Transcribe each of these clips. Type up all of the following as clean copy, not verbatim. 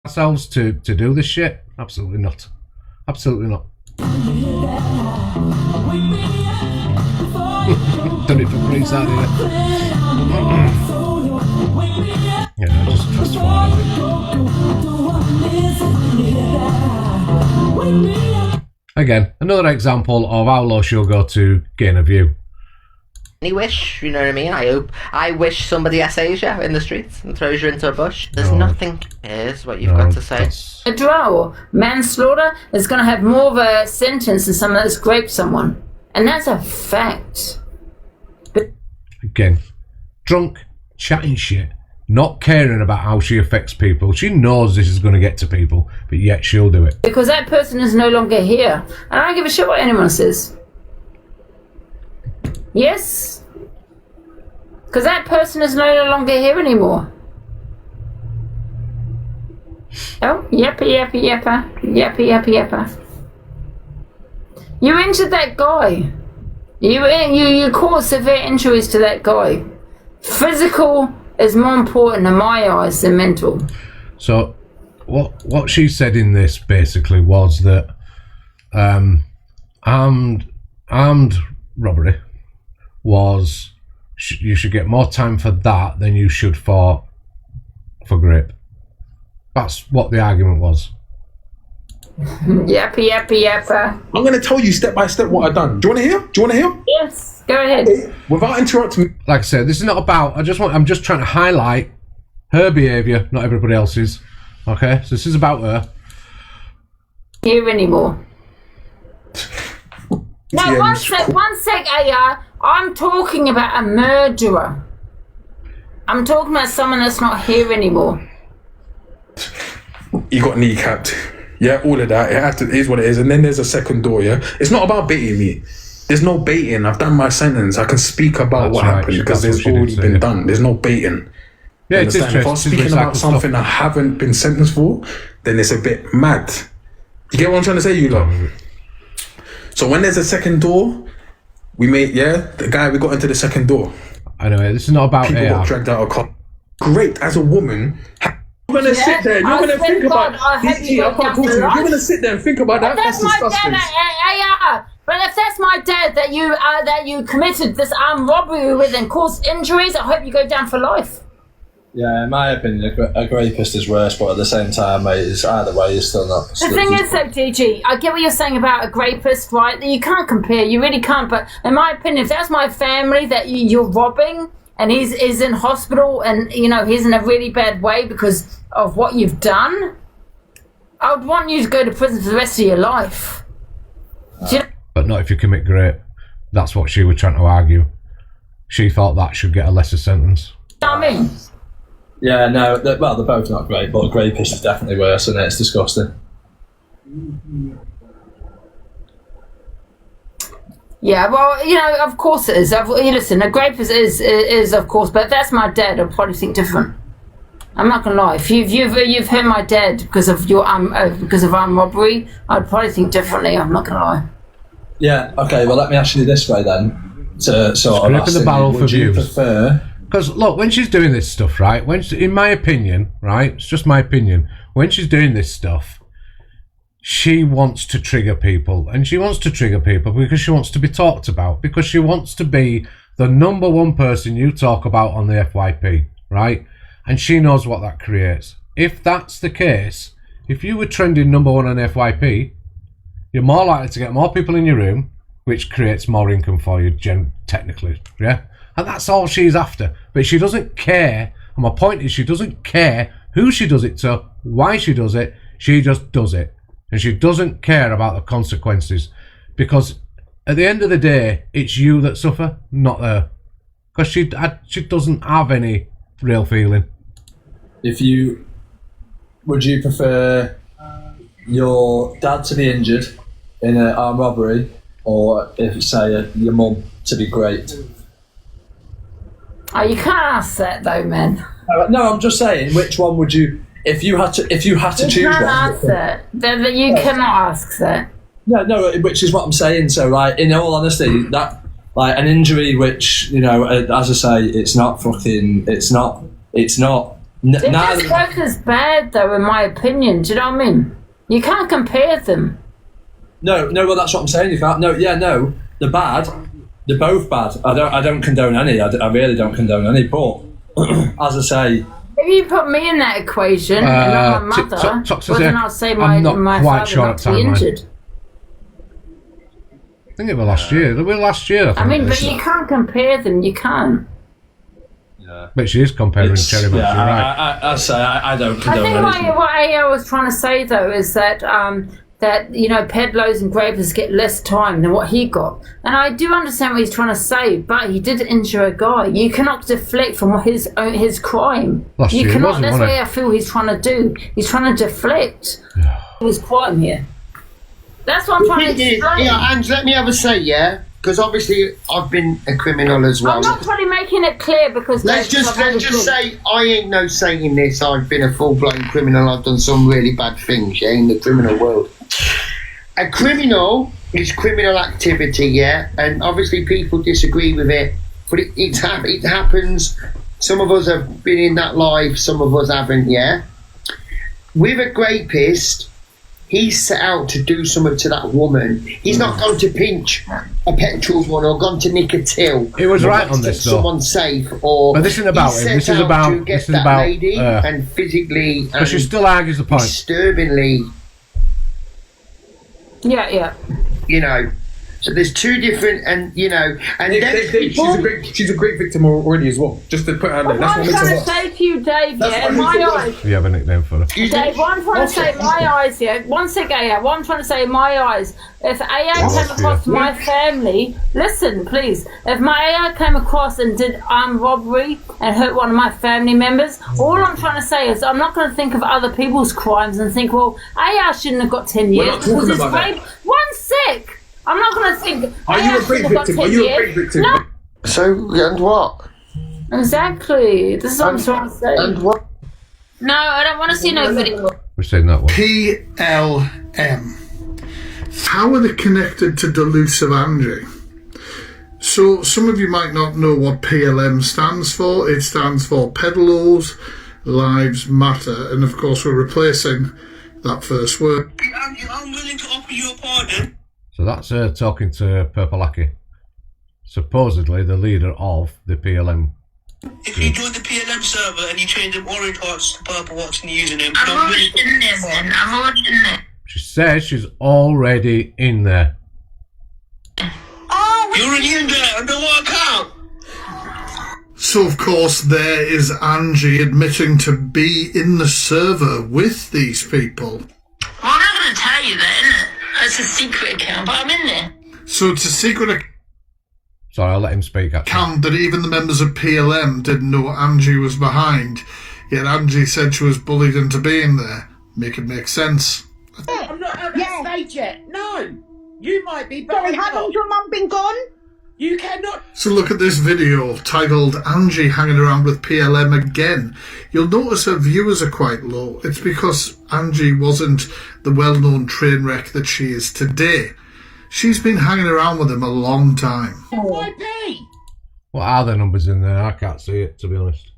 ourselves to do this shit? Absolutely not. Absolutely not. Done it for free, out here. Yeah, just trust Again, another example of how low she'll go to gain a view. Any wish, you know what I mean? I wish somebody essays you in the streets and throws you into a bush. There's nothing is what you've got to say. A drow, manslaughter is going to have more of a sentence than someone that's raped someone. And that's a fact. But again, drunk, chatting shit, not caring about how she affects people. She knows this is going to get to people, but yet she'll do it. Because that person is no longer here. And I don't give a shit what anyone says. Yes? Because that person is no longer here anymore. Oh, yappa. You injured that guy. You caused severe injuries to that guy. Physical is more important in my eyes than mental. So, what she said in this basically was that armed robbery was you should get more time for that than you should for grape. That's what the argument was. Yappa. I'm going to tell you step by step what I've done. Do you want to hear? Yes, go ahead. Without interrupting me. Like I said, this is not about. I'm just trying to highlight her behaviour, not everybody else's. Okay, so this is about her. Here anymore. Now, one sec, AR. I'm talking about a murderer. I'm talking about someone that's not here anymore. You got kneecapped. Yeah, all of that. It is what it is. And then there's a second door, yeah? It's not about baiting me. There's no baiting. I've done my sentence. I can speak about what happened because there's already been done. There's no baiting. Yeah, it's If I'm speaking about something I haven't been sentenced for, then it's a bit mad. You get what I'm trying to say, you lot? So when there's a second door, we got into the second door. Anyway, this is not about People got dragged out of car. Great, as a woman... You're gonna sit there. You're gonna think about. You're gonna sit there and think about that. That's disgusting. But if that's my dad that you committed this armed robbery with and caused injuries, I hope you go down for life. Yeah, in my opinion, a rapist is worse, but at the same time, mate, it's either way, you're still not. The thing is, though, DG, I get what you're saying about a rapist, right? You can't compare. You really can't. But in my opinion, if that's my family that you're robbing, and he's in hospital, and he's in a really bad way because of what you've done, I would want you to go to prison for the rest of your life. But not if you commit rape. That's what she was trying to argue. She thought that should get a lesser sentence. You know what I mean? Yeah, no, they're both not great, but a rapist is definitely worse, and it's disgusting. Yeah, well, of course it is. Listen, a rapist is of course, but if that's my dad, I'd probably think different. I'm not gonna lie. If you've hurt my dad because of armed robbery, I'd probably think differently. I'm not gonna lie. Yeah. Okay. Well, let me ask you this way then. To sort of ask the barrel for would you views. prefer? Because look, when she's doing this stuff, right? In my opinion, right? It's just my opinion. When she's doing this stuff, she wants to trigger people, and she wants to trigger people because she wants to be talked about, because she wants to be the number one person you talk about on the FYP, right? And she knows what that creates. If that's the case, if you were trending number one on FYP, you're more likely to get more people in your room, which creates more income for you, technically, yeah? And that's all she's after. But she doesn't care, and my point is she doesn't care who she does it to, why she does it, she just does it. And she doesn't care about the consequences, because at the end of the day, it's you that suffer, not her. Because she doesn't have any real feeling. Would you prefer your dad to be injured in an armed robbery, or if say your mum to be great? Oh, you can't ask that though, man. No, I'm just saying, which one would you? If you had to choose one. You can't ask that. You cannot ask that. No, which is what I'm saying. So, like, in all honesty, that like an injury, which as I say, it's not They're just both as bad, though, in my opinion. Do you know what I mean? You can't compare them. No, well, that's what I'm saying. You can't. No, they're bad. They're both bad. I don't condone any. I really don't condone any. But as I say, if you put me in that equation and not my mother, wouldn't I say my father not to be injured? I think it was last year. It was last year. I mean, but you can't compare them. You can't. Yeah. But she is comparing cherry match. You're right. I say I don't condone anything. I think what AO was trying to say though is that that peddlers and grapers get less time than what he got, and I do understand what he's trying to say. But he did injure a guy. You cannot deflect from his crime. You cannot. That's what I feel he's trying to do. He's trying to deflect his crime here. That's what I'm trying to explain. Yeah, and let me have a say, yeah? Because obviously I've been a criminal as well. I'm not probably making it clear because... Let's just say I ain't no saying this. I've been a full-blown criminal. I've done some really bad things, yeah, in the criminal world. A criminal is criminal activity, yeah? And obviously people disagree with it. But it happens. Some of us have been in that life. Some of us haven't, yeah? With a rapist... He's set out to do something to that woman. He's not gone to pinch a petrol one or gone to nick a till. It was right on this, though. Someone safe, or but this isn't about him. This is about to get that lady and physically. But she still argues the point. Disturbingly. Yeah. So there's two different, and she's a great victim already as well. Just to put her there. That's what makes her I'm trying to say to you, Dave, in my eyes. You have a nickname for her. Dave, what I'm trying to say in my eyes, one sec, Aya. What I'm trying to say in my eyes, if Aya came across my family, listen, please. If my Aya came across and did armed robbery and hurt one of my family members, all I'm trying to say is I'm not going to think of other people's crimes and think, well, Aya shouldn't have got 10 years because it's rape. One sec. I'm not going to think... Are you a great victim? Are you a great victim? No. So, and what? Exactly. This is what I'm trying to say. And what? No, I don't want to see no video. We're saying that one. PLM. How are they connected to Delusive Angie? So, some of you might not know what PLM stands for. It stands for Peddlers Lives Matter. And, of course, we're replacing that first word. I'm willing to offer you a pardon. So that's her talking to Purple-Aki, supposedly the leader of the PLM. If you join the PLM server and you change them orange hearts to purple hearts and you're using them... I've already in there, man. I've already in there. She says she's already in there. Oh, you're already in there under what account? So, of course, there is Angie admitting to be in the server with these people. Well, I'm not going to tell you that, innit? It's a secret account, but I'm in there. So it's a secret Sorry, I'll let him speak. Account that even the members of PLM didn't know Angie was behind. Yet Angie said she was bullied into being there. Make it make sense. I'm not at that stage yet. No. You might be, but Sorry, how long's your mum been gone? You cannot. So look at this video titled Angie hanging around with PLM again. You'll notice her viewers are quite low. It's because Angie wasn't the well-known train wreck that she is today. She's been hanging around with them a long time. FYP. What are the numbers in there? I can't see it, to be honest.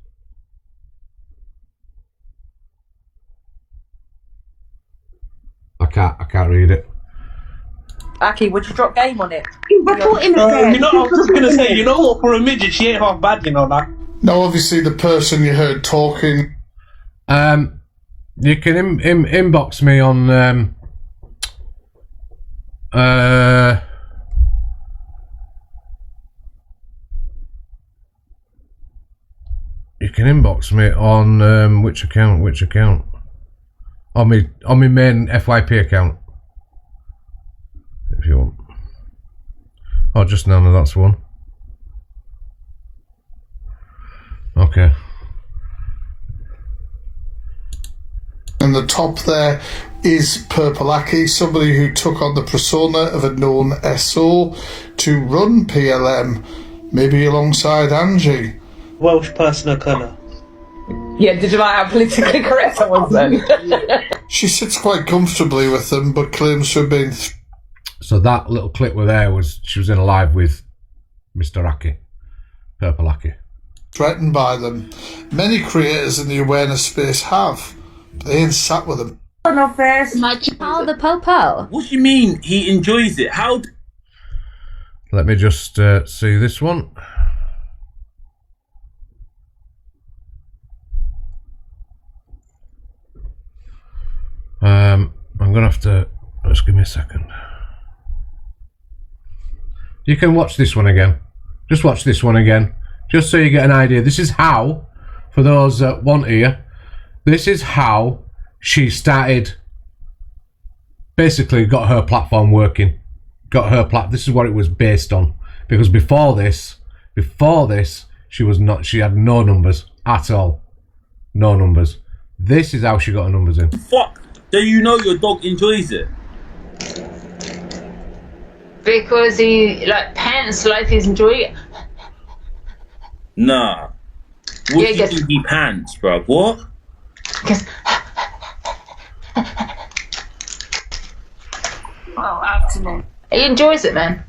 I can't read it. Aki, would you drop game on it? Report him again. I was just going to say, you know what, for a midget, she ain't half bad, you know that. Now, obviously, the person you heard talking... You can inbox me on... you can inbox me on which account? On my main FYP account. If you want. Oh, just none of that's one. Okay. And the top there is Purple-Aki, somebody who took on the persona of a known SO to run PLM, maybe alongside Angie. Welsh person of colour. Yeah, did you like how politically correct someone said? She sits quite comfortably with them, but claims to have been... So that little clip were there was she was in a live with Mr. Aki, Purple-Aki. threatened by them. Many creators in the awareness space have. They ain't sat with them. No face. Oh, the po-po. What do you mean he enjoys it? How? Let me just see this one. I'm gonna have to. Just give me a second. You can watch this one again. Just watch this one again, just so you get an idea. This is how, for those that want to hear, this is how she started. Basically, got her platform working. Got her This is what it was based on. Because before this, she was not. She had no numbers at all. No numbers. This is how she got her numbers in. Fuck. Do you know your dog enjoys it? Because he pants like he's enjoying it. Nah. What do you think he pants, bruv? What? Well, afternoon. He enjoys it, man.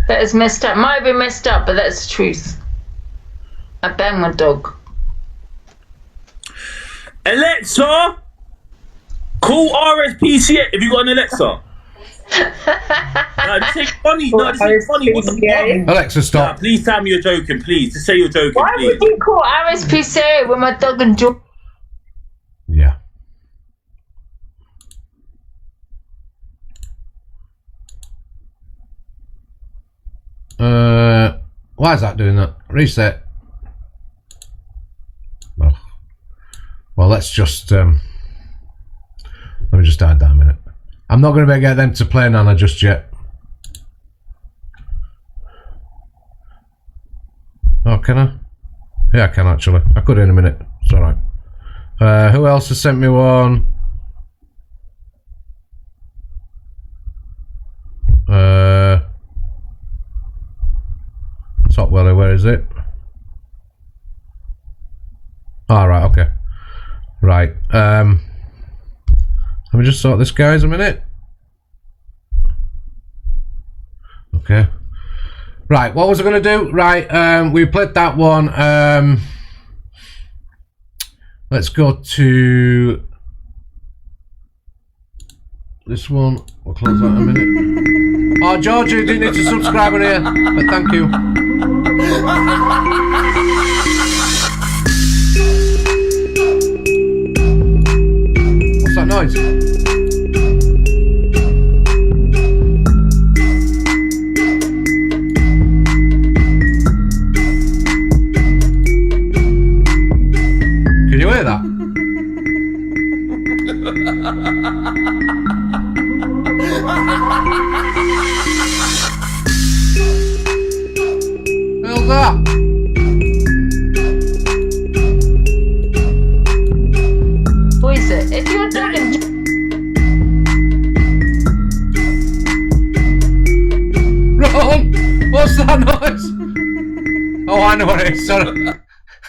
That is messed up. Might be messed up, but that's the truth. I bang my dog. Alexa, call RSPCA if you got an Alexa. This ain't funny. No, this ain't funny. What's the problem? Alexa, stop. Nah, please tell me you're joking, please. Just say you're joking, Why please. would you call RSPCA when my dog enjoys? Yeah. Why is that doing that? Reset. Well, let's just let me just add that a minute. I'm not going to be able to get them to play Nana just yet. Oh, can I? Yeah, I can actually. I could in a minute. It's alright. Who else has sent me one? Top Welly, where is it? Alright, okay. Right. Let me just sort this guys a minute. Okay. Right, what was I going to do? Right, we played that one. Let's go to this one. We'll close that in a minute. Oh, George, you didn't need to subscribe on here, but thank you. What's that noise? Can you hear that? How's that? What is it? If you're talking. Ron, what's that noise? Oh, I know what it is. Sorry.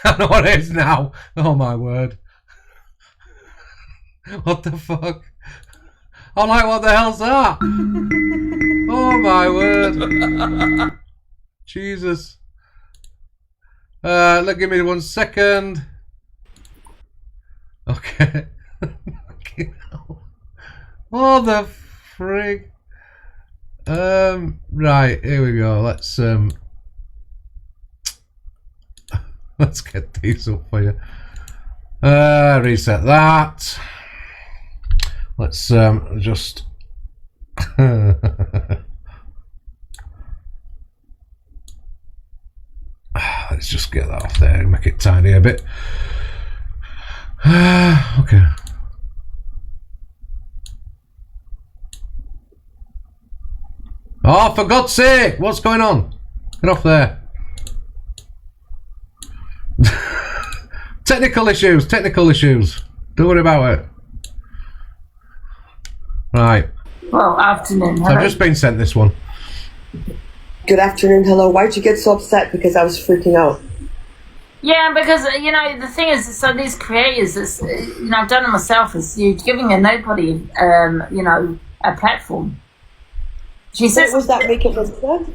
I know what it is now. Oh my word. What the fuck? I'm like, what the hell's that? Oh my word. Jesus. Give me 1 second. Okay. What the frig? Right, here we go. Let's get these up for you. Reset that. Let's just let's just get that off there and make it tiny a bit. Okay. Oh, for God's sake! What's going on? Get off there. Technical issues. Don't worry about it. Right. Well, afternoon. I've just been sent this one. Good afternoon, hello. Why'd you get so upset? Because I was freaking out. Yeah, because, the thing is, so these creators, I've done it myself, is you're giving a nobody, a platform. She says... What was that making her upset?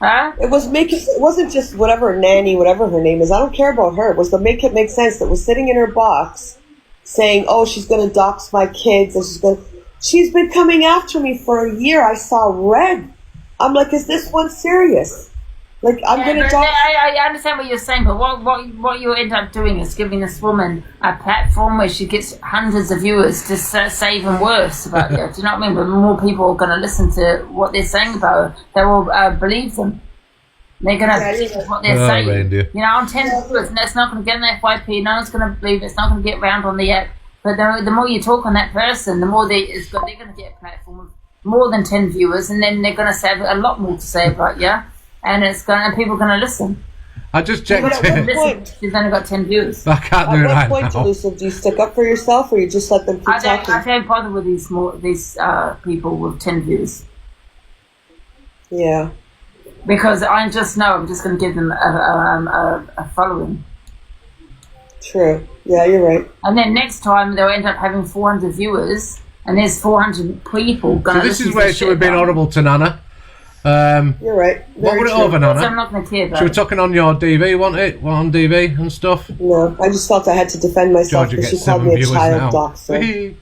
Huh? It wasn't just whatever nanny, whatever her name is. I don't care about her. It was the make it make sense that was sitting in her box saying, oh, she's going to dox my kids. And she's been coming after me for a year. I saw red. I'm like, is this one serious? Like, I'm going to dox. I understand what you're saying, but what you end up doing is giving this woman a platform where she gets hundreds of viewers to say even worse about you. Do you know what I mean? But more people are going to listen to what they're saying about her. They will believe them. They're going to believe what they're saying. Reindeer. You know, on 10 viewers, and that's not going to get on the FYP. No one's going to believe it. It's not going to get round on the app. But the more you talk on that person, the more they're going to get a platform of more than 10 viewers, and then they're going to have a lot more to say about you. And people are going to listen. I just checked it. She's only got 10 views. I can't do it right now. At what point, Elusive, do you stick up for yourself, or you just let them keep talking? I don't bother with these people with 10 views. Yeah. Because I just know I'm just going to give them a following. True. Yeah, you're right. And then next time they'll end up having 400 viewers, and there's 400 people going to listen to. So this is where she would have been horrible to Nana. You're right. What were it over, Nana? I'm not going to care about She was talking on your DV, wasn't it? Well, on DV and stuff? No, I just felt I had to defend myself because she called me a child doxer.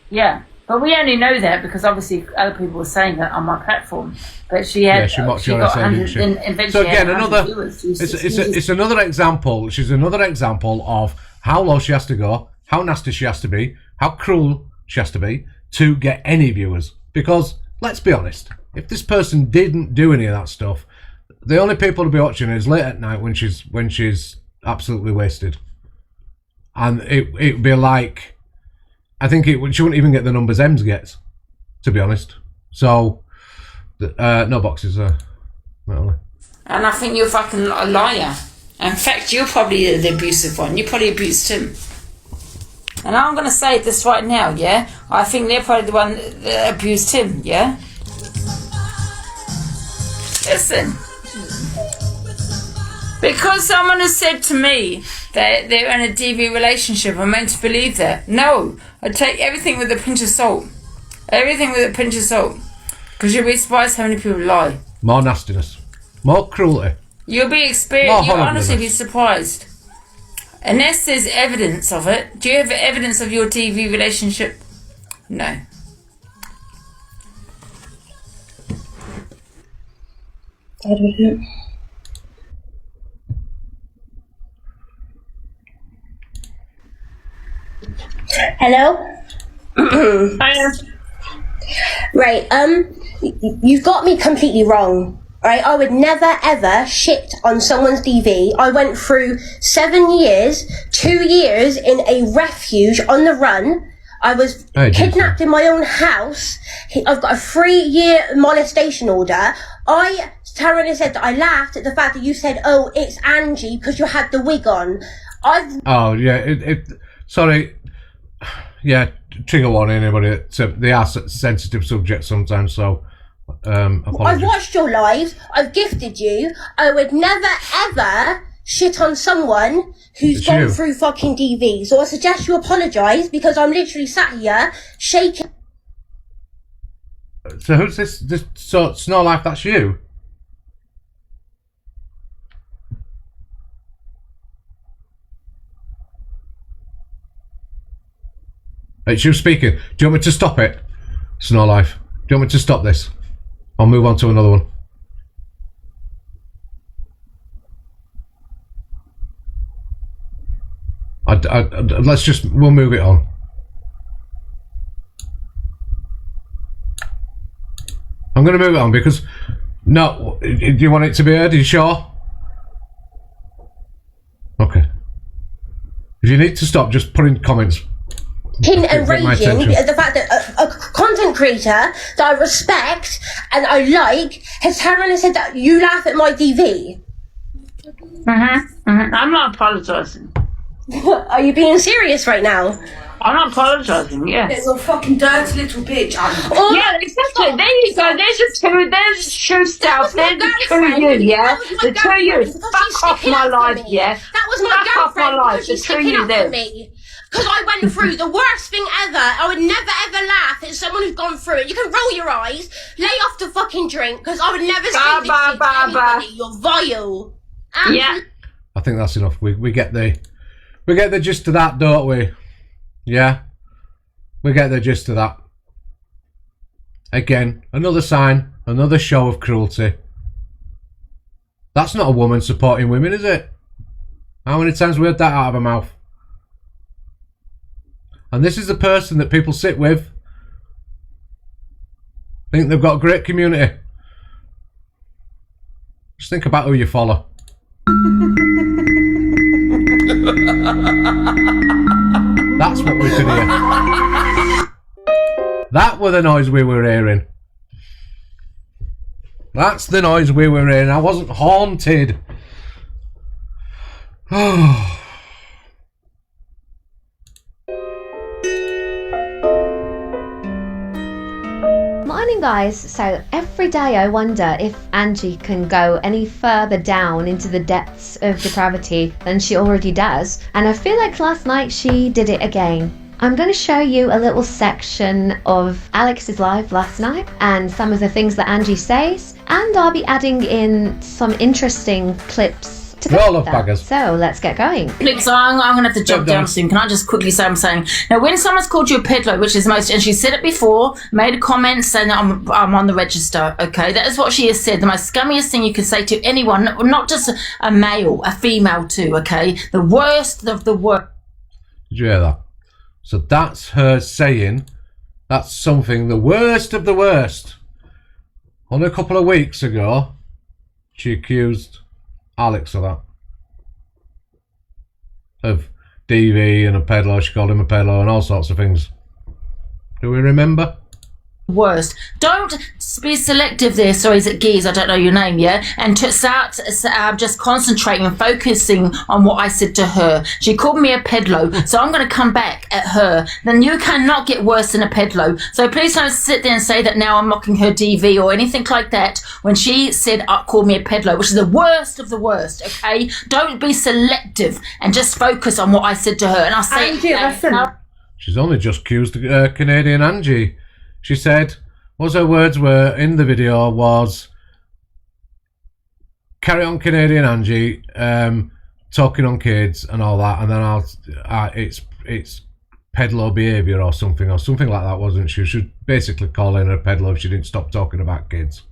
Yeah, but we only know that because obviously other people were saying that on my platform. But she had. Yeah, she mocked you got on it, didn't she? So again, it's another example. She's another example of how low she has to go, how nasty she has to be, how cruel she has to be to get any viewers. Because let's be honest, if this person didn't do any of that stuff, the only people to be watching her is late at night when she's absolutely wasted, and it'd be like, I think she wouldn't even get the numbers Ems gets, to be honest. So no boxes there. And I think you're fucking a liar. In fact, you're probably the abusive one. You probably abused him. And I'm going to say this right now, yeah? I think they're probably the one that abused him, yeah? Listen. Because someone has said to me that they're in a DV relationship, I'm meant to believe that. No. I take everything with a pinch of salt. Everything with a pinch of salt. Because you'll be surprised how many people lie. More nastiness. More cruelty. You'll honestly be surprised. Unless there's evidence of it. Do you have evidence of your TV relationship? No. I don't know. Hello? Right, you've got me completely wrong. Right, I would never ever shit on someone's DV. I went through 7 years, 2 years in a refuge on the run. I was kidnapped in my own house. I've got a 3-year molestation order. Taryn said that I laughed at the fact that you said, oh, it's Angie because you had the wig on. Oh, yeah, sorry. Yeah, trigger warning, anybody. They are sensitive subjects sometimes, so I've watched your lives. I've gifted you. I would never ever shit on someone who's gone through fucking DV. So I suggest you apologise because I'm literally sat here shaking. So who's this? So Snow Life, that's you? It's you speaking. Do you want me to stop it, Snow Life? Do you want me to stop this? I'll move on to another one. We'll move it on. I'm going to move it on because, no, do you want it to be heard? Are you sure? Okay. If you need to stop, just put in comments. And raging at the fact that a content creator that I respect and I like has turned around and said that you laugh at my DV. I'm not apologising. Are you being serious right now? I'm not apologising, yeah. It's a fucking dirty little bitch. Yeah, exactly. There you go. There's true stuff. There's the true you, yeah? The true you. Fuck off my life, yeah? That was my girlfriend. Fuck off my life. The true you there. because I went through the worst thing ever. I would never ever laugh at someone who's gone through it. You can roll your eyes, lay off the fucking drink, because I would never say this shit to anybody. You're vile. Yeah. I think that's enough. We get the gist of that, don't we? Yeah, we get the gist of that. Again, another sign, another show of cruelty. That's not a woman supporting women, is it? How many times we heard that out of her mouth? And this is the person that people sit with. Think they've got a great community. Just think about who you follow. That's what we could hear. That were the noise we were hearing. That's the noise we were hearing. I wasn't haunted. Morning, guys. So every day I wonder if Angie can go any further down into the depths of depravity than she already does. And I feel like last night she did it again. I'm going to show you a little section of Alex's live last night and some of the things that Angie says. And I'll be adding in some interesting clips to go with that. So let's get going. So I'm going to have to jump down soon. Can I just quickly say I'm saying, now when someone's called you a peddler, which is most, and she said it before, made a comment saying that I'm on the register, okay? That is what she has said. The most scummiest thing you can say to anyone, not just a male, a female too, okay? The worst of the worst. Did you hear that? So that's her saying that's something, the worst of the worst. Only a couple of weeks ago, she accused Alex of that. Of DV and a peddler, she called him a peddler and all sorts of things. Do we remember? Worst. Don't be selective there. Sorry, is it Geese? I don't know your name, yeah? And to start just concentrating and focusing on what I said to her. She called me a pedlo, so I'm going to come back at her. Then you cannot get worse than a pedlo. So please don't sit there and say that now I'm mocking her DV or anything like that when she said, called me a pedlo, which is the worst of the worst, okay? Don't be selective and just focus on what I said to her. And I'll say Angie, listen. She's only just accused Canadian Angie. She said, what her words were in the video was, carry on Canadian Angie, talking on kids and all that, and then it's peddler behaviour or something like that, wasn't she? She was basically calling her a peddler if she didn't stop talking about kids.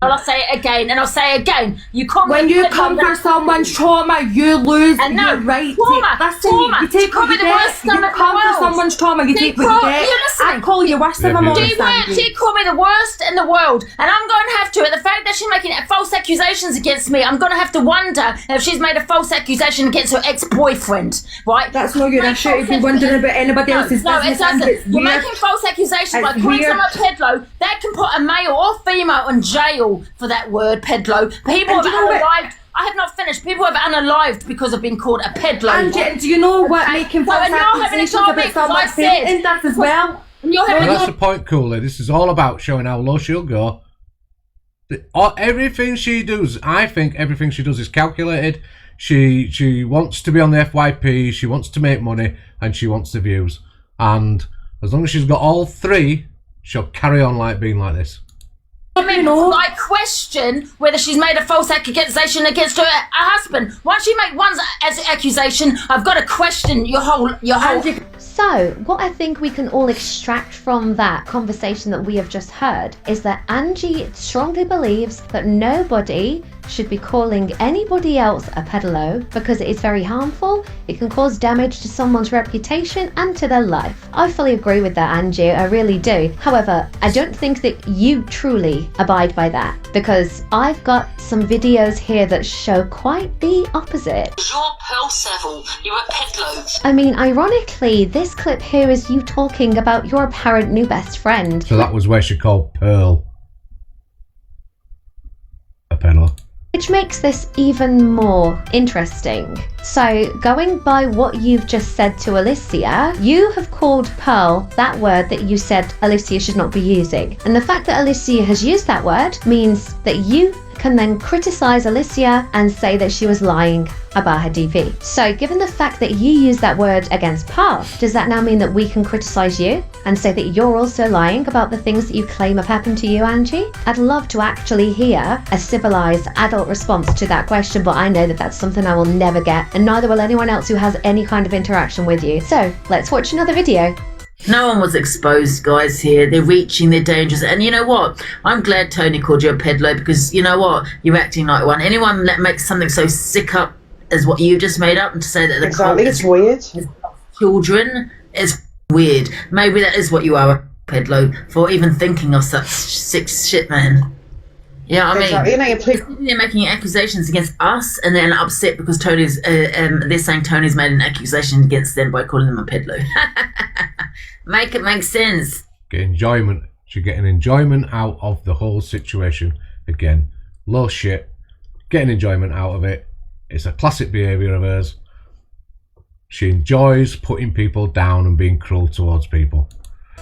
And I'll say it again, and I'll say it again. When you come for someone's trauma, you lose your right to you take what you get. You come for someone's trauma, you take what you get. I call you worse than a monster. She called me the worst in the world, and I'm going to have to, at the fact that she's making false accusations against me, I'm going to have to wonder if she's made a false accusation against her ex-boyfriend, right? That's not your issue if you're wondering about anybody else's business. No, it doesn't. You're making false accusations by calling someone a pedlo. That can put a male or female in jail for that word, pedlo. People have unalived. I have not finished. People have unalived because of being called a pedlo. And do you know what making false accusations about someone's parenting does as well? That's the point, Cooley. This is all about showing how low she'll go. Everything she does, I think everything she does is calculated. She wants to be on the FYP, she wants to make money, and she wants the views. And as long as she's got all three, she'll carry on like being like this. I question whether she's made a false accusation against her husband. Once you make one accusation, I've got to question your whole. So, what I think we can all extract from that conversation that we have just heard is that Angie strongly believes that nobody should be calling anybody else a pedalo because it is very harmful. It can cause damage to someone's reputation and to their life. I fully agree with that, Angie. I really do. However, I don't think that you truly abide by that because I've got some videos here that show quite the opposite. You're Pearl Seville. You're a pedalo. I mean, ironically, this clip here is you talking about your apparent new best friend. So that was where she called Pearl a peddler. Which makes this even more interesting. So, going by what you've just said to Alicia, you have called Pearl that word that you said Alicia should not be using. And the fact that Alicia has used that word means that you can then criticize Alicia and say that she was lying about her DV. So given the fact that you use that word against Path, does that now mean that we can criticize you and say that you're also lying about the things that you claim have happened to you, Angie? I'd love to actually hear a civilized adult response to that question, but I know that that's something I will never get, and neither will anyone else who has any kind of interaction with you. So let's watch another video. No one was exposed, guys, here. They're reaching, they're dangerous. And you know what? I'm glad Tony called you a peddler, because you know what? You're acting like one. Anyone that makes something so sick up as what you just made up, and to say that the Exactly, it's weird. Children is weird. Maybe that is what you are, a peddler, for even thinking of such sick shit, man. Yeah, I mean, they're making accusations against us, and then upset because Tony's. They're saying Tony's made an accusation against them by calling them a peddler. Make it make sense. Get enjoyment. She's getting enjoyment out of the whole situation. Again, low shit. Getting enjoyment out of it. It's a classic behaviour of hers. She enjoys putting people down and being cruel towards people.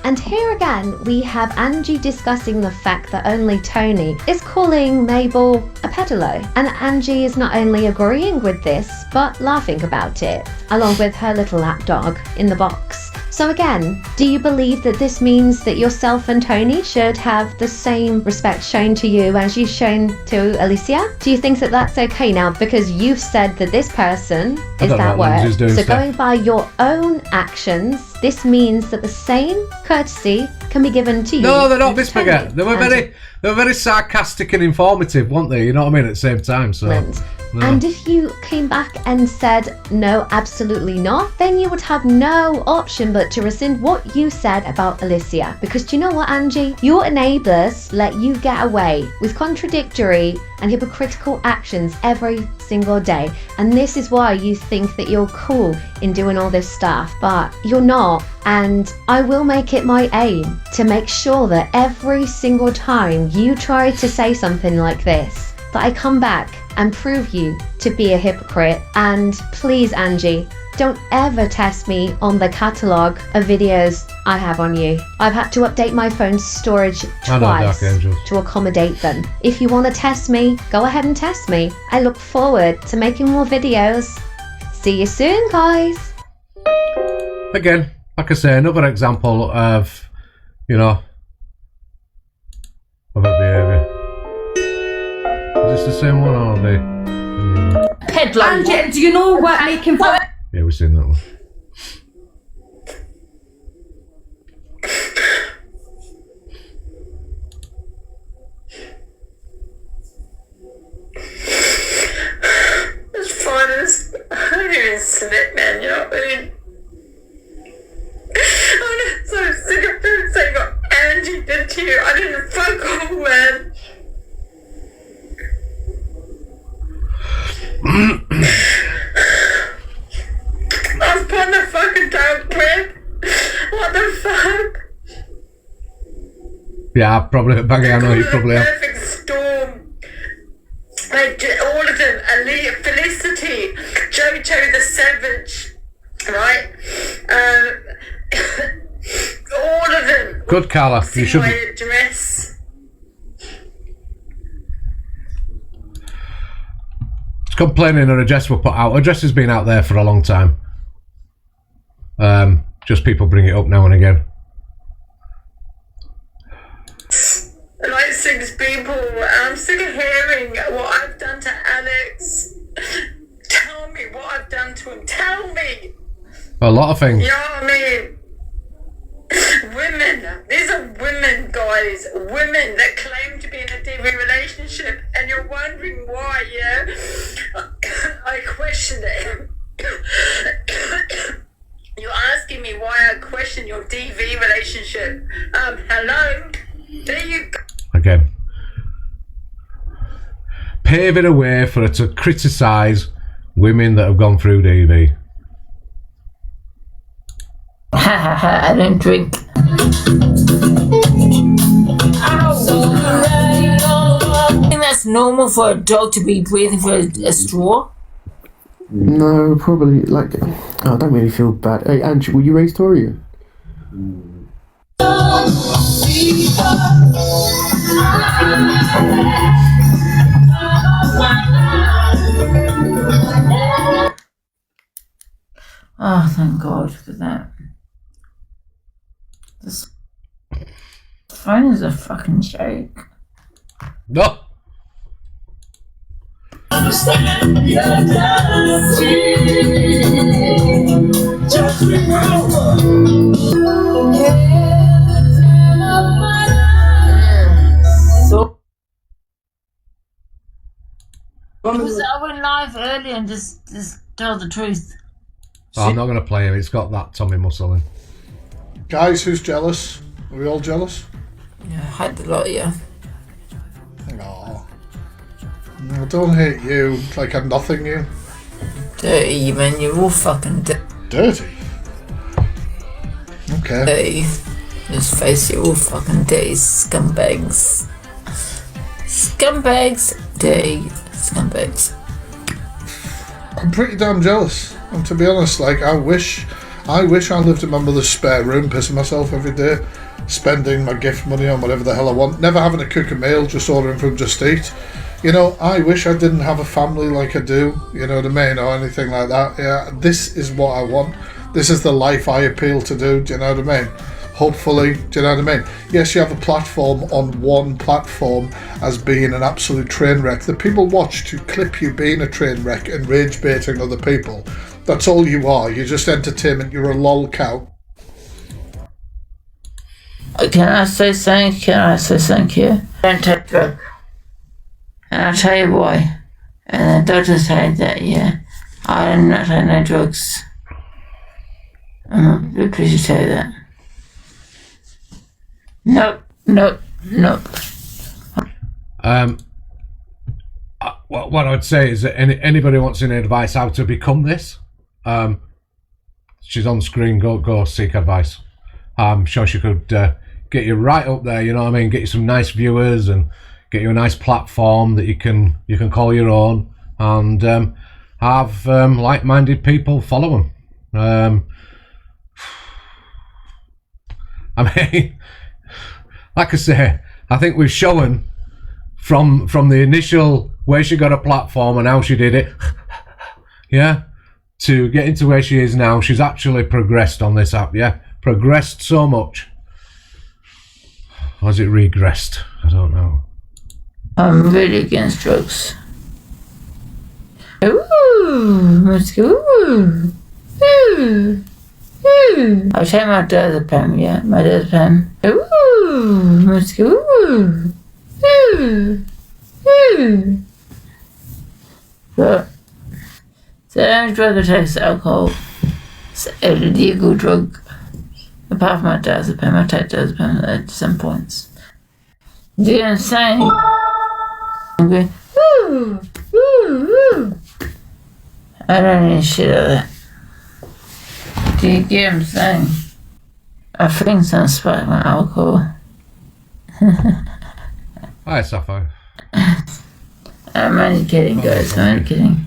And here again, we have Angie discussing the fact that only Tony is calling Mabel a peddler. And Angie is not only agreeing with this, but laughing about it, along with her little lapdog in the box. So again, do you believe that this means that yourself and Tony should have the same respect shown to you as you've shown to Alicia? Do you think that that's okay now? Because you've said that this person is that word. So going by your own actions, this means that the same courtesy can be given to you. No, they're not, Miss Baguette. They were very sarcastic and informative, weren't they? You know what I mean? At the same time, so. No. And if you came back and said, no, absolutely not, then you would have no option but to rescind what you said about Alicia. Because do you know what, Angie? Your enablers let you get away with contradictory and hypocritical actions every single day. And this is why you think that you're cool in doing all this stuff, but you're not. And I will make it my aim to make sure that every single time you try to say something like this, that I come back and prove you to be a hypocrite. And please, Angie, don't ever test me on the catalogue of videos I have on you. I've had to update my phone's storage twice to accommodate them. If you want to test me, go ahead and test me. I look forward to making more videos. See you soon, guys. Again, like I say, another example of, you know, of her behaviour. Is this the same one or are they? Peddler. Angie, do you know what making fun? Yeah, we've seen that one. As far as I don't even snip, man, you know what I mean? I'm so sick of people saying what Angie did to you. I didn't fuck off, man. I was put in the fucking dark crib. What the fuck? Yeah, probably a baggy. I know you probably have. Perfect storm. Like all of them, Felicity, Jojo the Savage, right? All of them. Good, Carla. You should. My address. Complaining her address were put out. Her address has been out there for a long time. Just people bring it up now and again. Like 6 people. I'm sick of hearing what I've done to Alex. Tell me what I've done to him. Tell me. A lot of things. You know what I mean? Women. These are women, guys. Women that claim to be in a DV relationship, and you're wondering why, yeah? I question it. You're asking me why I question your DV relationship. Hello? There you go. Again. Paving a way for her to criticise women that have gone through DV. I don't drink. I think that's normal for a dog to be breathing for a straw. No, probably like. Oh, I don't really feel bad. Hey, Angie, were you raised Tory? Oh, thank God for that. This phone is a fucking joke. No. Because I went live early and just tell the truth. Oh, I'm not going to play him. It's got that Tommy Muscle in. Guys, who's jealous? Are we all jealous? Yeah, I hate the lot of you. No. No, don't hate you like I'm nothing you. Dirty, man. You're all fucking dirty. Okay. Dirty. Just face it, all fucking dirty scumbags. Scumbags. Dirty scumbags. I'm pretty damn jealous. And to be honest, like, I wish I lived in my mother's spare room, pissing myself every day, spending my gift money on whatever the hell I want, never having to cook a meal, just ordering from Just Eat. You know, I wish I didn't have a family like I do, you know what I mean, or anything like that. Yeah, this is what I want. This is the life I appeal to do, do you know what I mean? Hopefully, do you know what I mean? Yes, you have a platform on one platform as being an absolute train wreck that people watch to clip you being a train wreck and rage baiting other people. That's all you are. You're just entertainment. You're a lol cow. Can I say thank you? Don't take drugs. And I'll tell you why. And the doctor said that, yeah, I do not take no drugs. I'm not pleased to tell you that. Nope. What I would say is that anybody wants any advice how to become this, she's on screen. Go seek advice. I'm sure she could get you right up there. You know what I mean? Get you some nice viewers and get you a nice platform that you can call your own and have like-minded people follow them. I mean, like I say, I think we've shown from the initial where she got a platform and how she did it, yeah, to getting to where she is now. She's actually progressed on this app, yeah, progressed so much. Or has it regressed? I don't know. I'm really against drugs. Ooh, let's go. Ooh. I'll take my diazepam, yeah, my diazepam. Ooh, let's go. But the only drug I take is alcohol. It's a legal drug. Apart from my diazepam, I take diazepam at some points. Do you understand? I'm going, ooh. I don't need shit like that. Do you get what I'm saying? I think some spike my alcohol. Hi, Sapphire. I'm only kidding, guys. I'm only kidding.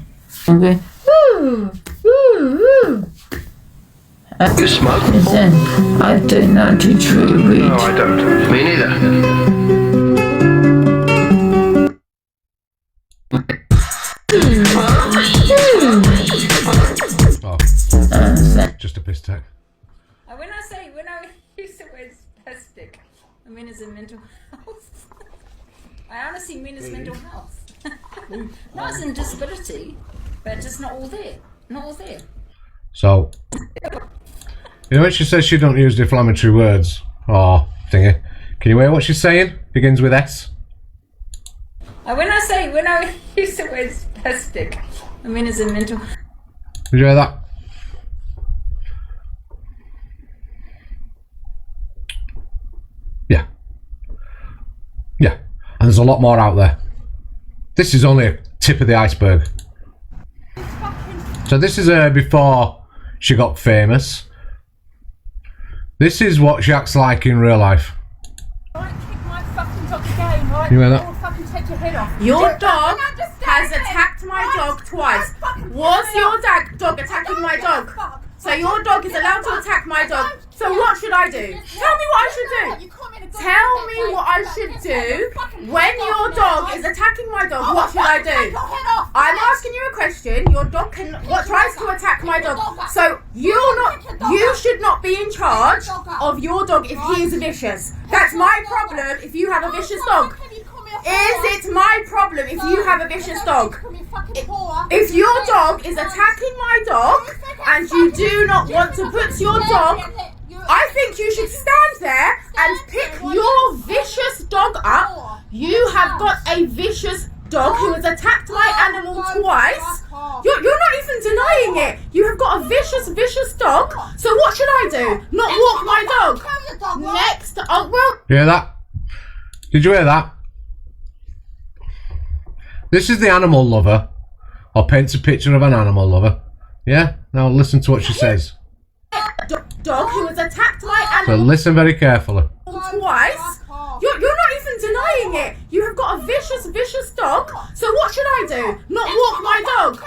I'm going, ooh. You smoke? Listen, I do not do true weed. No, I don't. Me neither. Just a piss take. When I use the word spastic, I mean as in mental health. I honestly mean as mental health. Not as in disability, but just not all there. So, you know when she says she don't use defamatory words or thingy, can you hear what she's saying? Begins with S. When I use the word spastic, I mean as in mental. Did you hear that? Yeah, and there's a lot more out there. This is only a tip of the iceberg. So this is her before she got famous. This is what she acts like in real life. You hear that? Your dog has attacked my dog twice. Was your dog attacking my dog? So your dog is allowed to attack my dog. So what should I do? Tell me what I should do. Tell me what I should do when your dog is attacking my my dog, what should I do? I'm asking you a question. Your dog tries to attack my dog. So you should not be in charge of your dog if he is vicious. That's my problem if you have a vicious dog. Is it my problem if you have a vicious dog? If your dog is attacking my dog and you do not want to put your dog, I think you should stand there and pick your vicious dog up. You have got a vicious dog who has attacked my animal twice. You're not even denying it. You have got a vicious dog. So what should I do? Not walk my dog? Next. Oh, well. You hear that? Did you hear that? This is the animal lover, or paints a picture of an animal lover. Yeah? Now listen to what she says. Dog who has attacked my So animal listen very carefully. twice. You're not even denying it. You have got a vicious dog. So what should I do? Not walk my dog?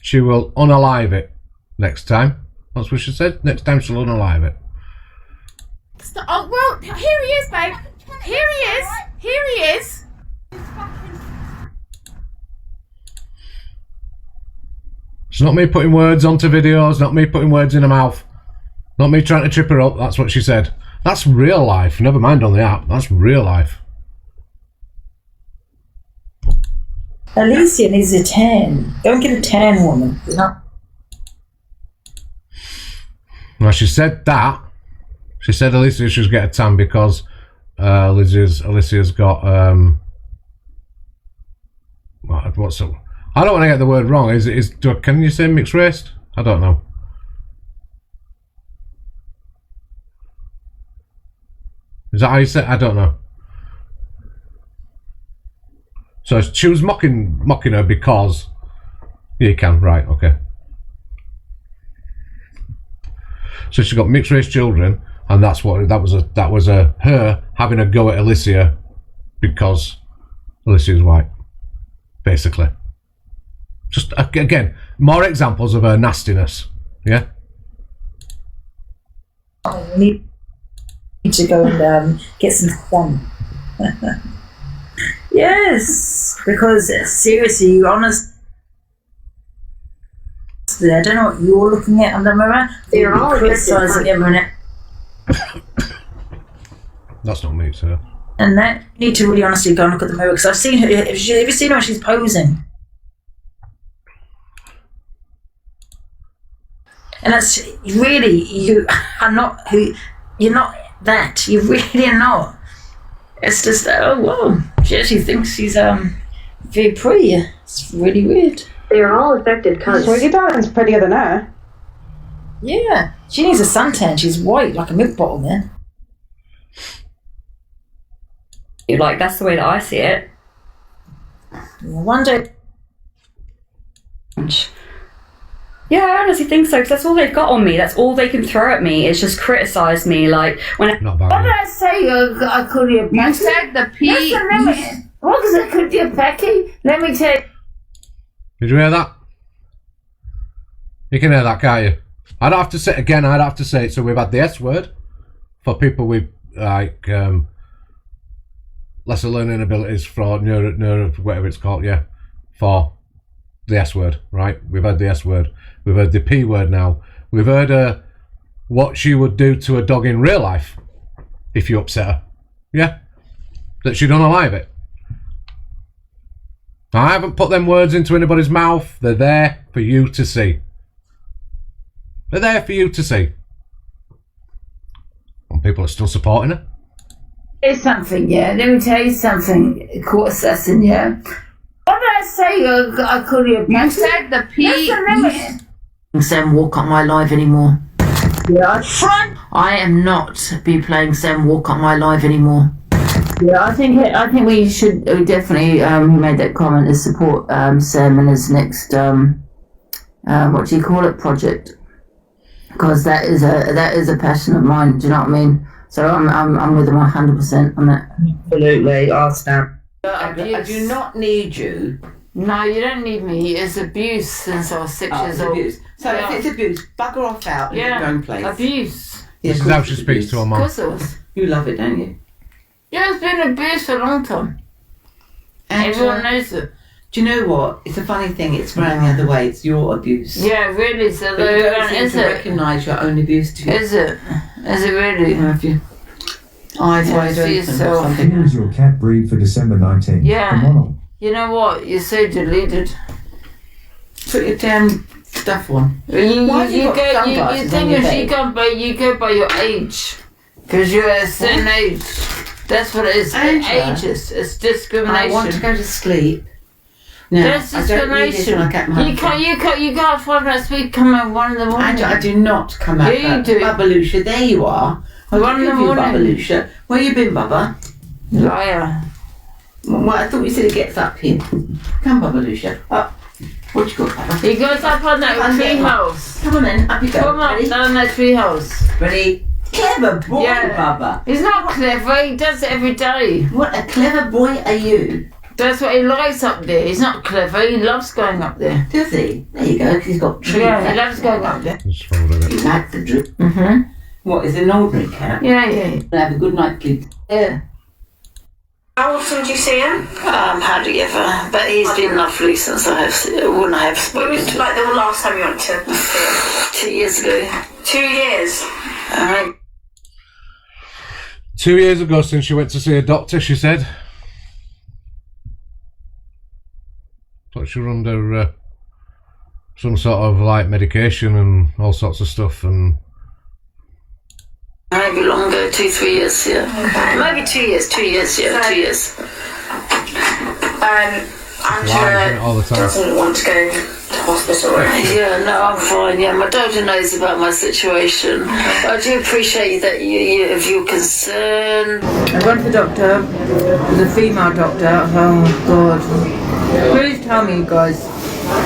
She will unalive it next time. That's what she said. Next time she'll unalive it. Oh, well, here he is, babe. Here he is. It's not me putting words onto videos, not me putting words in her mouth. Not me trying to trip her up, that's what she said. That's real life, never mind on the app, that's real life. Alicia needs a tan. Go and get a tan woman. Now she said that. She said Alicia should get a tan because Alicia's got what's up? I don't want to get the word wrong. Can you say mixed race? I don't know. Is that how you say it? I don't know. So she was mocking her because you can, right, okay. So she got mixed race children, and that was her having a go at Alicia because Alicia's white, basically. Just again, more examples of her nastiness. Yeah. I need to go and get some sun. Yes, because seriously, honestly, I don't know what you're looking at on the mirror. You're all criticising everyone. That's not me, sir. And that you need to really honestly go and look at the mirror because I've seen her. Have you seen her when she's posing? And that's really, you are not who, you're not that. You really are not. It's just, oh, whoa. She actually thinks she's very pretty. It's really weird. They're all affected cunts. Well, your darling's prettier than her. Yeah. She needs a suntan. She's white like a milk bottle, man. Like, that's the way that I see it. Yeah, one day. Yeah, I honestly think so, because that's all they've got on me. That's all they can throw at me is just criticise me. Like, when What did I say? I called you a Pecky? You said the P. Listen, let me. What was it? Called you a Pecky? Let me tell you. Did you hear that? You can hear that, can't you? I'd have to say it again. I'd have to say it. So we've had the S word for people with like lesser learning abilities, for neuro whatever it's called. Yeah, for the S word, right? We've had the S word. We've heard the P word now. We've heard what she would do to a dog in real life if you upset her. Yeah? That she'd unalive it. Now, I haven't put them words into anybody's mouth. They're there for you to see. They're there for you to see. And people are still supporting her. Here's something, yeah. Let me tell you something, court assassin, yeah. What did I say? I called you a Pecky? You said the P. Listen, let me. Sam Walcott my live anymore. Yeah, front. I am not be playing Sam Walcott my live anymore. Yeah, I think we should definitely made that comment to support Sam and his next what do you call it, project, because that is a passion of mine. Do you know what I mean? So I'm with him 100% on that. Absolutely, I'll stand. I do not need you. No, you don't need me. It's abuse since I was 6 years old. Abuse. So if it's abuse, bugger off out and yeah, your own place. Abuse. This is how she speaks to her mum. Of course it was. You love it, don't you? Yeah, it's been abuse for a long time. Everyone knows it. Do you know what? It's a funny thing. It's running the other way. It's your abuse. Yeah, really. So But you don't seem to recognise your own abuse. Do you? Is it? Is it really? Have you eyes wide see open or yourself. something? Here's your cat breed for December 19th. Yeah. Come on. You know what? You're so deleted. Put your damn stuff on. You Why have you got sunglasses on your bed? you go by your age. Because you're at a certain age. That's what it is. Angela, Ages. It's discrimination. I want to go to sleep. No, That's I don't need this when I get my You can't 5 minutes a week come at 1 in the morning. Angela, I do not come out. Yeah, you do. Babalusha, there you are. I'll 1 in the give you morning. Babalusha. Where you been, Baba? Liar. Well, I thought you said it gets up here. Come, Babalusha. Up. What you got, Baba? He goes up on that tree house. Come on then, up you go. Come on, down that tree house. Ready? Clever boy, Baba. He's not clever, he does it every day. What a clever boy are you? That's what he likes up there. He's not clever, he loves going up there. Does he? There you go, 'cause he's got trees. Yeah, he loves going up there. He likes the drip. Mm-hmm. What, is it an ordinary cat? Yeah. Have a good night, please. Yeah. How often do you see him? Hardly ever. But he's been lovely since I have spoken When was to like the last time you went to see him? 2 years ago. 2 years. 2 years ago since she went to see a doctor, she said. Thought she was under some sort of like medication and all sorts of stuff, and Maybe longer, 2-3 years, yeah. Okay. Maybe 2 years, 2 years, yeah, 2 years. lying Angela all the time. doesn't want to go to hospital or anything. Yeah, no, I'm fine. Yeah, my daughter knows about my situation. I do appreciate that if you're concerned. I went to the doctor, it was a female doctor. Oh God. Please tell me, you guys,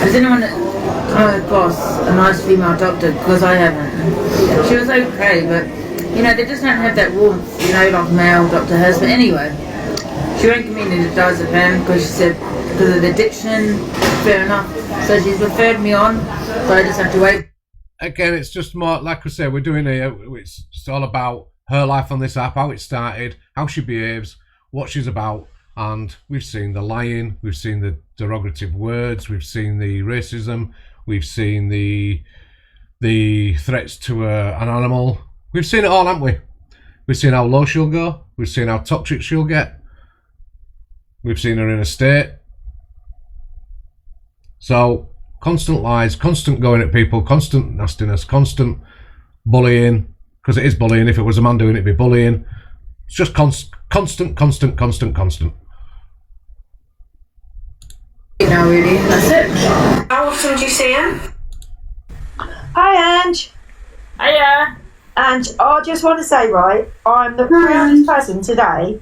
has anyone come across a nice female doctor? Because I haven't. She was okay, but you know, they just don't have that warmth, you know, like male doctor has. But anyway, she won't give me any diazepam because she said because of the addiction. Fair enough. So she's referred me on, so I just have to wait. Again, it's just more, like I said, we're doing it's all about her life on this app, how it started, how she behaves, what she's about, and we've seen the lying, we've seen the derogative words, we've seen the racism, we've seen the threats to an animal. We've seen it all, haven't we? We've seen how low she'll go, we've seen how toxic she'll get, we've seen her in a state. So, constant lies, constant going at people, constant nastiness, constant bullying, because it is bullying. If it was a man doing it, it'd be bullying. It's just constant. You know, really, that's it. How often do you see him? Hi, Ange. Hiya. And I just want to say, right, I'm the proudest person today.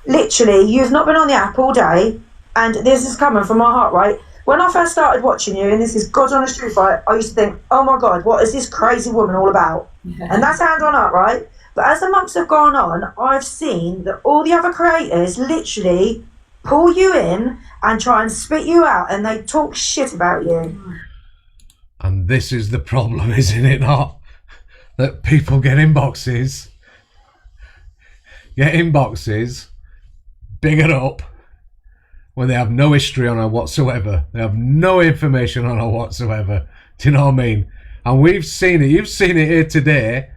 Literally, you've not been on the app all day, and this is coming from my heart, right? When I first started watching you, and this is God's honest truth, right, I used to think, oh my God, what is this crazy woman all about? And that's hand on up, right? But as the months have gone on, I've seen that all the other creators literally pull you in and try and spit you out, and they talk shit about you. And this is the problem, isn't it not? That people get inboxes, bigger up, when they have no history on her whatsoever. They have no information on her whatsoever. Do you know what I mean? And we've seen it. You've seen it here today.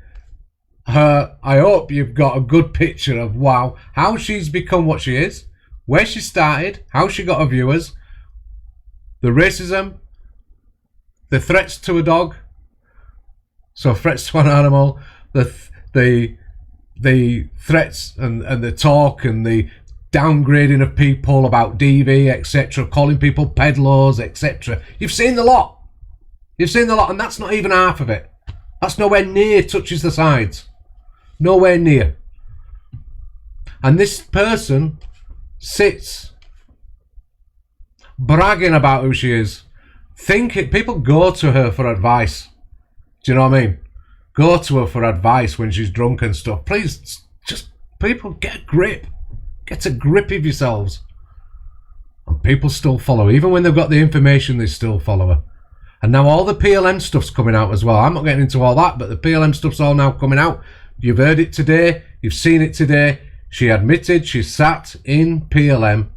I hope you've got a good picture of, wow, how she's become what she is, where she started, how she got her viewers, the racism, the threats to a dog, so threats to an animal, the threats and the talk and the downgrading of people about DV, etc., calling people pedlos, etc. You've seen the lot. And that's not even half of it. That's nowhere near touches the sides. Nowhere near. And this person sits bragging about who she is. People go to her for advice. Do you know what I mean? Go to her for advice when she's drunk and stuff. Please, just people get a grip. Get a grip of yourselves. And people still follow. Even when they've got the information, they still follow her. And now all the PLM stuff's coming out as well. I'm not getting into all that, but the PLM stuff's all now coming out. You've heard it today. You've seen it today. She admitted she sat in PLM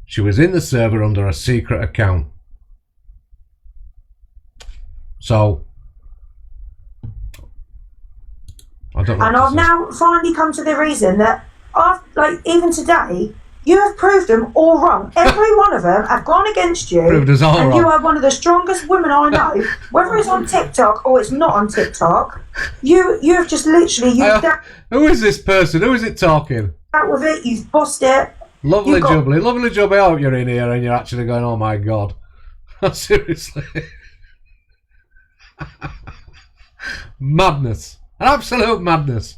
She was in the server under a secret account. So, I don't know. And I've now finally come to the reason that, even today, you have proved them all wrong. Every one of them have gone against you. Proved us all and wrong. you are one of the strongest women I know. Whether it's on TikTok or it's not on TikTok, you have just literally who is this person? Who is it talking? out with it. You've bossed it. Lovely jubbly. Lovely jubbly. I hope you're in here and you're actually going, oh my God. Seriously. Madness. Absolute madness.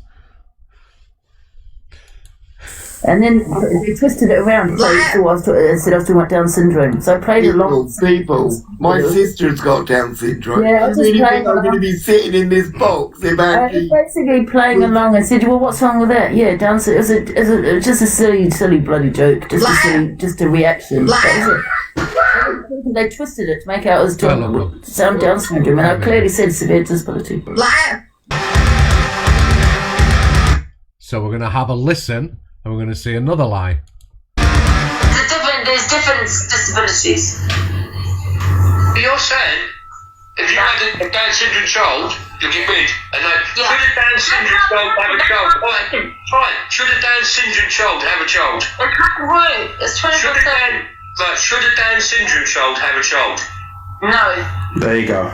And then they twisted it around. So I was talking about Down syndrome. So I played along. People, my sister's got Down syndrome. Yeah, I was just playing I'm going to be sitting in this box. I was basically playing along and said, well, what's wrong with that? Yeah, Down syndrome. It was just a silly bloody joke. Just a reaction. That was it. They twisted it to make out as sound Down syndrome. And I clearly said severe disability. So we're going to have a listen. And we're going to see another lie. There's different disabilities. You're saying if you had a Down syndrome child, you'll get rid. And should a Down syndrome child have a child? Fine. Should a Down syndrome child have a child? It can't work. It's 24/7. Should a Down syndrome child have a child? No. There you go.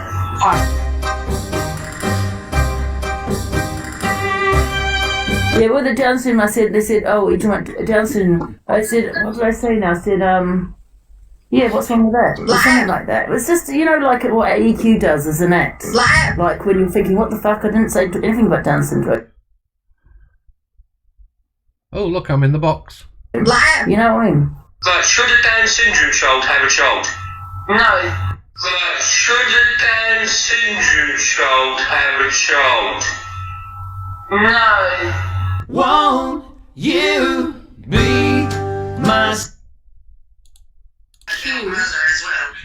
Yeah, well, the Down syndrome, they said, oh, you want Down syndrome. I said, what did I say now? I said, yeah, what's wrong with that? Or something like that. It was just, like what EQ does as an act. Like when you're thinking, what the fuck, I didn't say anything about Down syndrome. Oh, look, I'm in the box. You know what I mean? Should a Down syndrome child have a child? No. Should a Down syndrome child have a child? No. Won't you be my...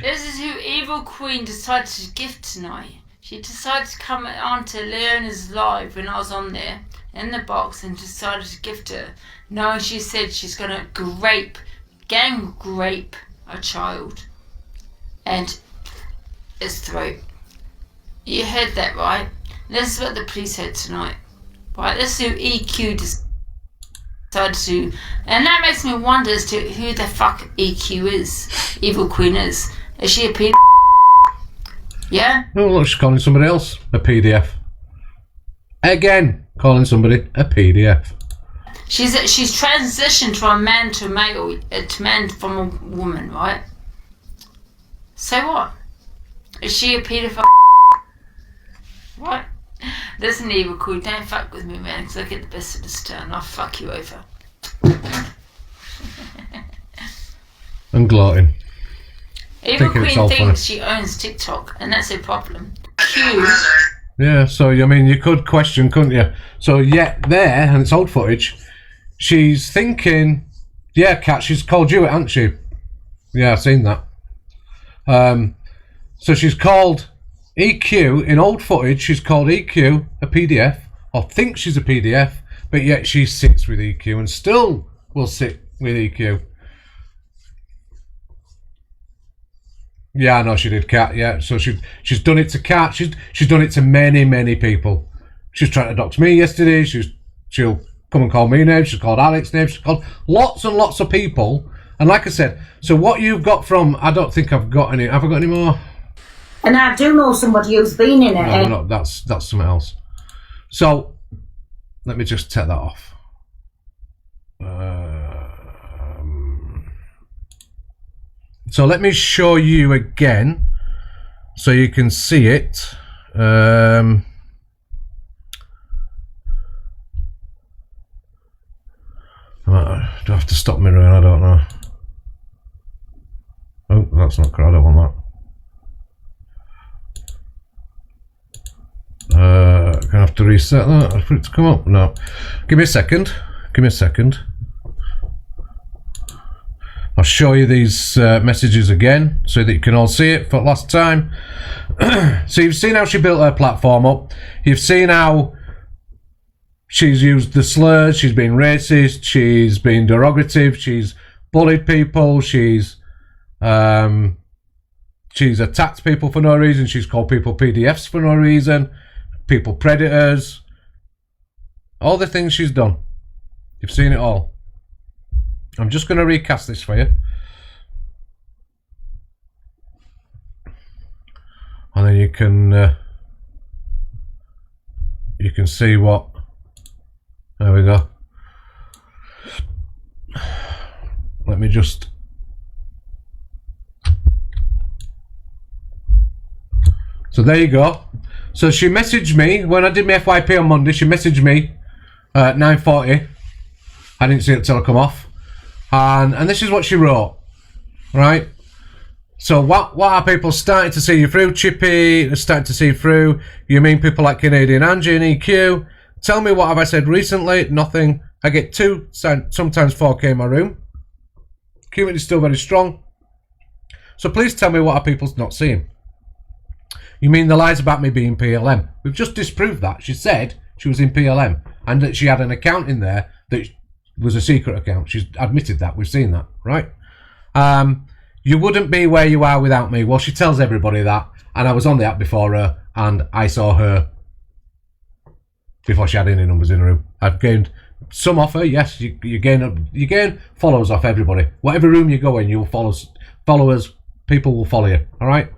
This is who Evil Queen decided to gift tonight. She decided to come onto Leona's live when I was on there in the box and decided to gift her. Knowing she said she's going to gang rape a child and his throat. You heard that right? This is what the police said tonight. Right, this is who EQ decided to, and that makes me wonder as to who the fuck EQ is. Evil Queen is. Is she a PDF? Yeah? Oh, look, she's calling somebody else a PDF. Again, calling somebody a PDF. She's transitioned from a man to a male, to man from a woman, right? So what? Is she a pedophile? What? Listen, Evil Queen, don't fuck with me, man, because I get the best of this turn. I'll fuck you over. I'm gloating. Evil Queen thinks she owns TikTok, and that's her problem. Yeah, so, I mean, you could question, couldn't you? So, there, and it's old footage, she's thinking, yeah, Kat, she's called you it, hasn't she? Yeah, I've seen that. So she's called EQ, in old footage, she's called EQ a PDF, or thinks she's a PDF, but yet she sits with EQ and still will sit with EQ. Yeah, I know she did, Kat, yeah. So she's done it to Kat, she's done it to many people. She was trying to dox me yesterday, she'll come and call me names, she's called Alex names, she's called lots and lots of people. And like I said, so what you've got from, I don't think I've got any, have I got any more? And I do know somebody who's been in it. No, that's something else. So, let me just take that off. So let me show you again, so you can see it. Do I have to stop mirroring? I don't know. Oh, that's not correct. I don't want that. Gonna have to reset that for it to come up. No, give me a second. I'll show you these messages again so that you can all see it for last time. So you've seen how she built her platform up. You've seen how she's used the slurs. She's been racist. She's been derogative. She's bullied people. She's attacked people for no reason. She's called people PDFs for no reason. People predators. All the things she's done. You've seen it all. I'm just going to recast this for you. And then you can see what. There we go. Let me just. So there you go. So she messaged me when I did my FYP on Monday. She messaged me at 9:40. I didn't see it till I come off, and this is what she wrote. Right. So what are people starting to see you through? Chippy is starting to see you through. You mean people like Canadian Angie and EQ? Tell me, what have I said recently? Nothing. I get 2, sometimes 4K in my room. Community is still very strong. So please tell me, what are people not seeing? You mean the lies about me being PLM? We've just disproved that. She said she was in PLM and that she had an account in there that was a secret account. She's admitted that. We've seen that, right? You wouldn't be where you are without me. Well, she tells everybody that. And I was on the app before her, and I saw her before she had any numbers in her room. I've gained some off her. Yes, you gain followers off everybody. Whatever room you go in, you'll followers. People will follow you. All right.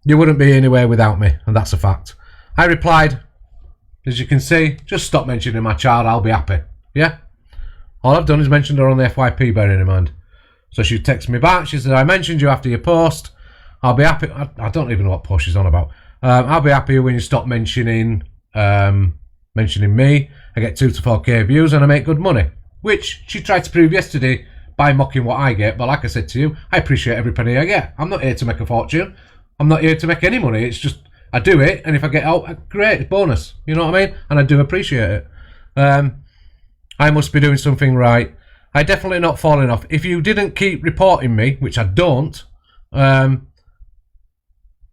You wouldn't be anywhere without me, and that's a fact. I replied, as you can see, just stop mentioning my child. I'll be happy. Yeah. All I've done is mentioned her on the FYP, bearing in mind. So she texted me back. She said, I mentioned you after your post. I'll be happy. I don't even know what post she's on about. I'll be happy when you stop mentioning me. I get 2 to 4K views and I make good money. Which she tried to prove yesterday by mocking what I get. But like I said to you, I appreciate every penny I get. I'm not here to make a fortune. I'm not here to make any money. It's just, I do it. And if I get out, great, it's bonus. You know what I mean? And I do appreciate it. I must be doing something right. I definitely not falling off. If you didn't keep reporting me, which I don't, and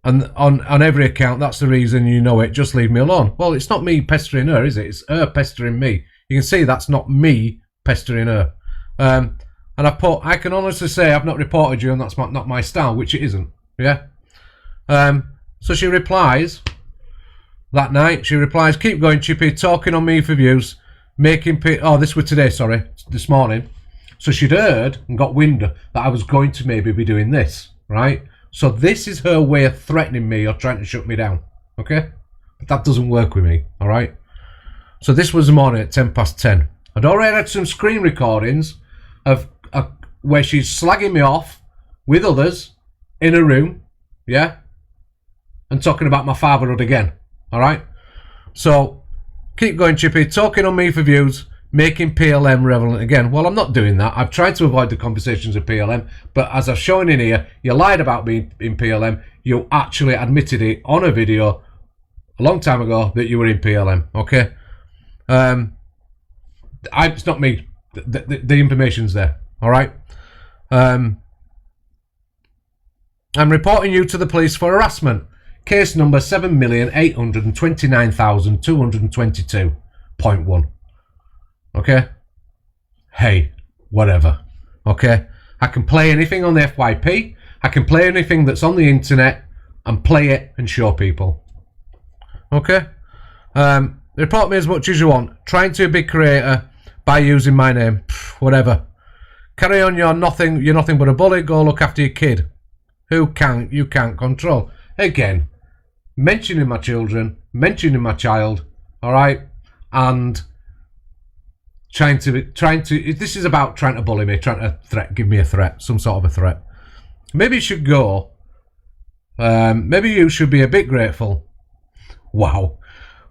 on every account, that's the reason, you know it, just leave me alone. Well, it's not me pestering her, is it? It's her pestering me. You can see that's not me pestering her. And I can honestly say I've not reported you, and that's not my style, which it isn't. Yeah. So she replies, that night, she replies, keep going, Chippy, talking on me for views. This was today, sorry, this morning. So she'd heard and got wind that I was going to maybe be doing this, right? So this is her way of threatening me or trying to shut me down, okay? But that doesn't work with me, all right? So this was the morning at 10:10. I'd already had some screen recordings of where she's slagging me off with others in a room, yeah? And talking about my fatherhood again, all right? So keep going, Chippy, talking on me for views, making PLM relevant again. Well, I'm not doing that. I've tried to avoid the conversations of PLM, but as I've shown in here, you lied about being in PLM. You actually admitted it on a video a long time ago that you were in PLM, okay? It's not me. The information's there, all right? I'm reporting you to the police for harassment. Case number 7,829,222.1. Okay? Hey, whatever. Okay? I can play anything on the FYP. I can play anything that's on the internet and play it and show people. Okay? Report me as much as you want. Trying to be a big creator by using my name. Whatever. Carry on, you're nothing but a bully. Go look after your kid. You can't control. Again, mentioning my children, mentioning my child, all right, and trying to. This is about trying to bully me, trying to give me a threat, some sort of a threat. Maybe you should go. Maybe you should be a bit grateful. Wow,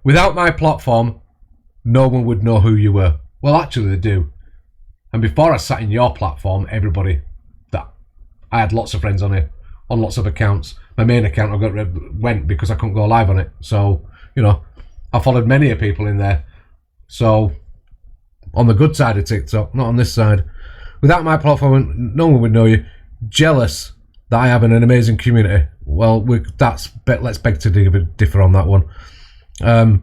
without my platform, no one would know who you were. Well, actually, they do. And before I sat in your platform, I had lots of friends on it, on lots of accounts. My main account went because I couldn't go live on it. So, I followed many people in there. So, on the good side of TikTok, not on this side. Without my platform, no one would know you. Jealous that I have an amazing community. Well, let's beg to differ on that one. I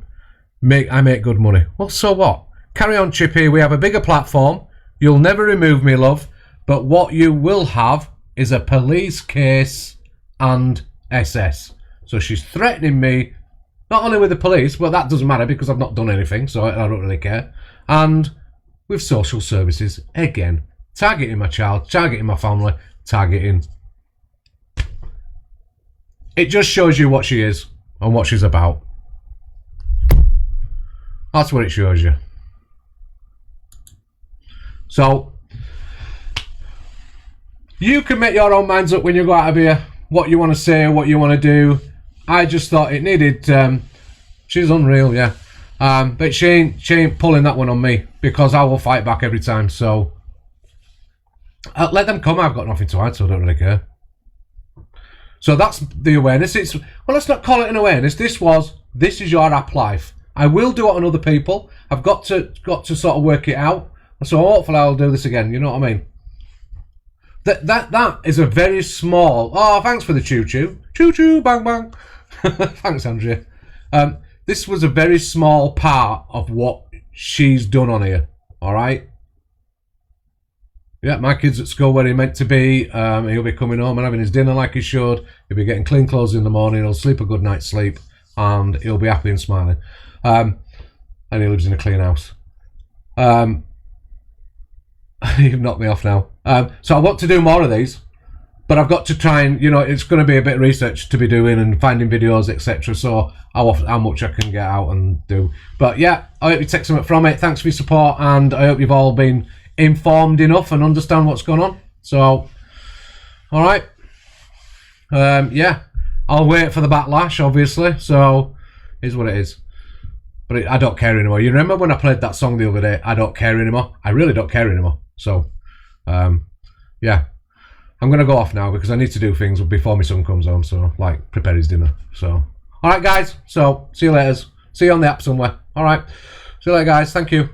make good money. Well, so what? Carry on, Chippy. We have a bigger platform. You'll never remove me, love, but what you will have is a police case and SS. So she's threatening me, not only with the police, but that doesn't matter because I've not done anything, so I don't really care. And with social services, again, targeting my child, targeting my family, targeting. It just shows you what she is and what she's about. That's what it shows you. So, you can make your own minds up when you go out of here, what you want to say, what you want to do. I just thought it needed, she's unreal, yeah. But she ain't pulling that one on me, because I will fight back every time, so let them come. I've got nothing to hide, so I don't really care. So that's the awareness. It's, well, let's not call it an awareness. This is your app life. I will do it on other people. I've got to sort of work it out. So hopefully I'll do this again. You know what I mean? That is a very small. Oh, thanks for the choo choo, bang bang. Thanks, Andrea. This was a very small part of what she's done on here. All right. Yeah, my kid's at school where he meant to be. He'll be coming home and having his dinner like he should. He'll be getting clean clothes in the morning. He'll sleep a good night's sleep, and he'll be happy and smiling. And he lives in a clean house. You've knocked me off now. So I want to do more of these, but I've got to try and, it's going to be a bit of research to be doing and finding videos, etc. So how much I can get out and do. But yeah, I hope you take something from it. Thanks for your support, and I hope you've all been informed enough and understand what's going on. So, all right. Yeah, I'll wait for the backlash, obviously. So, here's what it is. But I don't care anymore. You remember when I played that song the other day? I don't care anymore. I really don't care anymore. So, yeah. I'm going to go off now because I need to do things before my son comes home. So, like, prepare his dinner. So, all right, guys. So, see you later. See you on the app somewhere. All right. See you later, guys. Thank you.